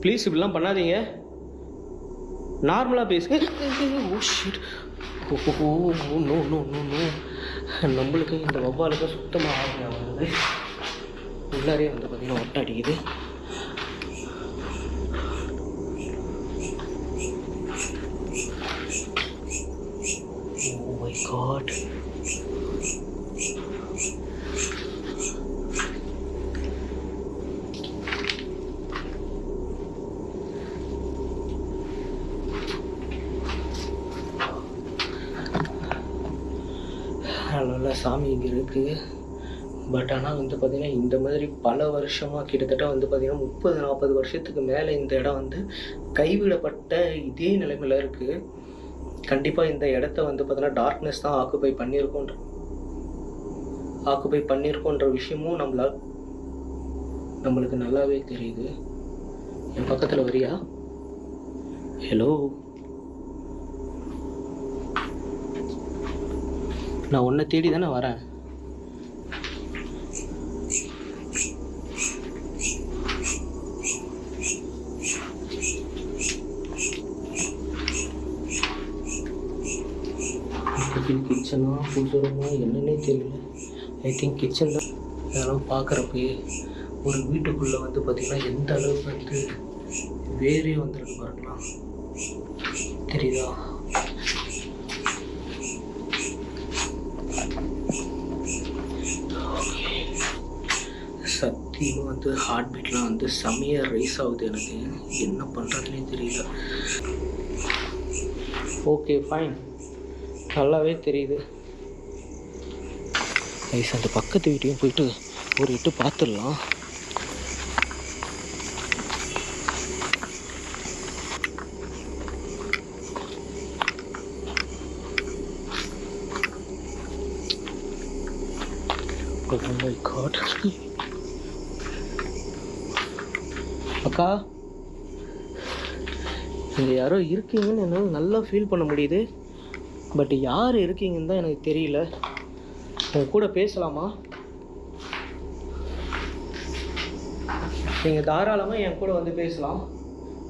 Please இப்படிலாம் பண்ணாதீங்க, நார்மலாக பேசுங்க. Oh shit, oh no no no no, நம்மளுக்கு இந்த வவ்வாலுக்கு சுத்தமாக ஆகுங்க வருது. உள்ளாரே வந்து பார்த்திங்கன்னா ஒட்டை அடிக்குது. Oh my God. நல்ல சாமி இங்கே இருக்குது. பட் ஆனால் வந்து பார்த்திங்கன்னா இந்த மாதிரி பல வருஷமாக, கிட்டத்தட்ட வந்து பார்த்திங்கன்னா 30-40 வருஷத்துக்கு மேலே இந்த இடம் வந்து கைவிடப்பட்ட இதே நிலைமையில் இருக்குது. கண்டிப்பாக இந்த இடத்த வந்து பார்த்திங்கன்னா டார்க்னஸ் தான் ஆக்குபை பண்ணியிருக்கோன்ற விஷயமும் நம்மளுக்கு நல்லாவே தெரியுது. என் பக்கத்தில் வரியா? ஹலோ, நான் உன்னை தேடி தானே வரேன். கிச்சனா ஃபுட் ரூமா என்னன்னே தெரியல. ஐ திங்க் கிச்சன் தான். இதெல்லாம் பார்க்குறப்பே ஒரு வீட்டுக்குள்ளே வந்து பார்த்திங்கன்னா எந்த அளவுக்கு வந்து வேறே வந்துருக்கு பாருங்களா, தெரியுதா? சத்தியமாக வந்து ஹார்ட் பீட்லாம் வந்து செம்மையாக ரைஸ் ஆகுது. எனக்கு என்ன பண்ணுறதுனே தெரியல. ஓகே ஃபைன், நல்லாவே தெரியுது. ரைஸ் அந்த பக்கத்து வீட்டையும் போயிட்டு ஒரு எட்டு பார்த்துடலாம். Oh my God. அக்கா, இங்கே யாரோ இருக்கீங்கன்னு என்னால் நல்லா ஃபீல் பண்ண முடியுது. பட் யார் இருக்கீங்கன்னு தான் எனக்கு தெரியல. உங்க கூட பேசலாமா? நீங்கள் தாராளமாக என் கூட வந்து பேசலாம்.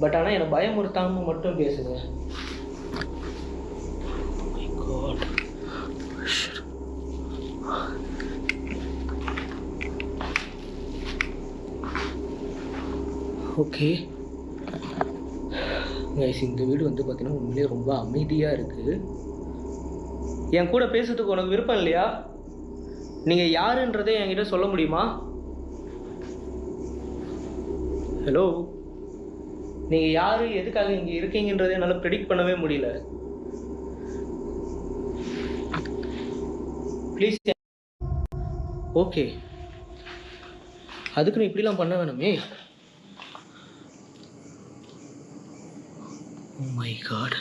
பட் ஆனால் என்னை பயமுறுத்தாமல் மட்டும் பேசுங்க. ஓகே கைஸ், இந்த வீடு வந்து பார்த்தீங்கன்னா உண்மையிலே ரொம்ப அமைதியாக இருக்குது. என் கூட பேசுறதுக்கு உனக்கு விருப்பம் இல்லையா? நீங்கள் யாருன்றதை என்கிட்ட சொல்ல முடியுமா? ஹலோ, நீங்கள் யார், எதுக்காக இங்கே இருக்கீங்கன்றதை என்னால் ப்ரெடிக்ட் பண்ணவே முடியல. ப்ளீஸ். ஓகே, அதுக்கு நீ இப்படிலாம் பண்ண வேணுமே. Oh my God.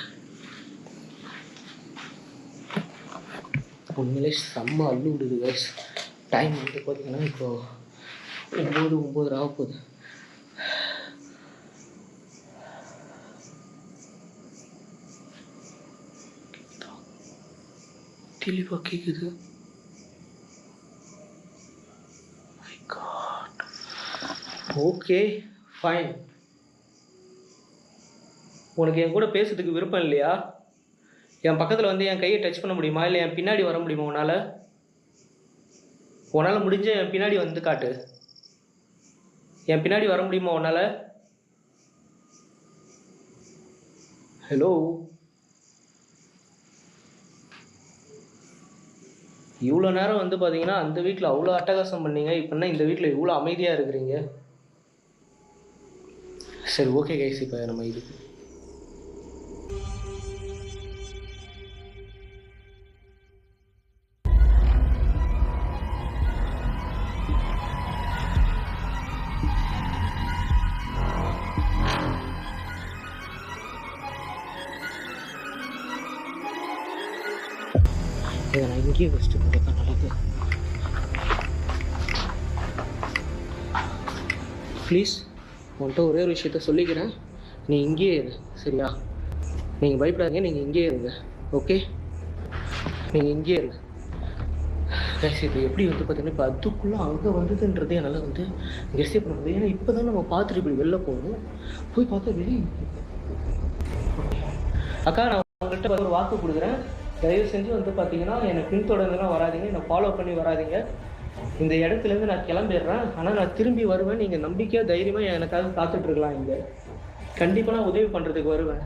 உண்மையிலே செம்ம அள்ளு விடுது கைஸ். டைம் வந்து பார்த்தீங்கன்னா இப்போ 9:09 ஆக போகுது. தெளிவாக கேட்குது. My God. Okay fine. உனக்கு என் கூட பேசுறதுக்கு விருப்பம் இல்லையா? என் பக்கத்தில் வந்து என் கையை டச் பண்ண முடியுமா? இல்லை என் பின்னாடி வர முடியுமா? உன்னால் முடிஞ்ச என் பின்னாடி வந்து காட்டு. என் பின்னாடி வர முடியுமா உன்னால்? ஹலோ, இவ்வளோ நேரம் வந்து பார்த்தீங்கன்னா அந்த வீட்டில் அவ்வளோ அட்டகாசம் பண்ணீங்க. இப்போன்னா இந்த வீட்டில் இவ்வளோ அமைதியாக இருக்கிறீங்க. சரி ஓகே கைஸ், இப்போ நம்ம இதுக்கு இதை நான் இங்கேயே வச்சுட்டு போகிறது தான் நல்லது. ப்ளீஸ், உன்கிட்ட ஒரே ஒரு விஷயத்த சொல்லிக்கிறேன். நீ இங்கேயே இரு, சரியா? நீங்கள் பயப்படாதீங்க, நீங்கள் இங்கேயே இருங்க. ஓகே, நீங்கள் இங்கேயே இருங்க. கைஸ் இது எப்படி வந்து பார்த்தீங்கன்னா இப்போ அதுக்குள்ளே அங்கே வந்ததுன்றதே என்னால் வந்து கெஸ்ஸே பண்ண முடியாது. ஏன்னா இப்போ தான் நம்ம பார்த்துட்டு இப்படி வெளில போகணும். போய் பார்த்தா வெளியே அக்கா நான் உங்கள்கிட்ட ஒரு வாக்கு கொடுக்குறேன். தயவு செஞ்சு வந்து பார்த்தீங்கன்னா என்னை பின்தொடர்ந்துலாம் வராதிங்க, என்னை ஃபாலோ பண்ணி வராதிங்க. இந்த இடத்துலேருந்து நான் கிளம்பிடுறேன். ஆனால் நான் திரும்பி வருவேன். நீங்கள் நம்பிக்கையாக தைரியமாக எனக்காக காத்துட்ருக்கலாம். இங்கே கண்டிப்பாக நான் உதவி பண்ணுறதுக்கு வருவேன்.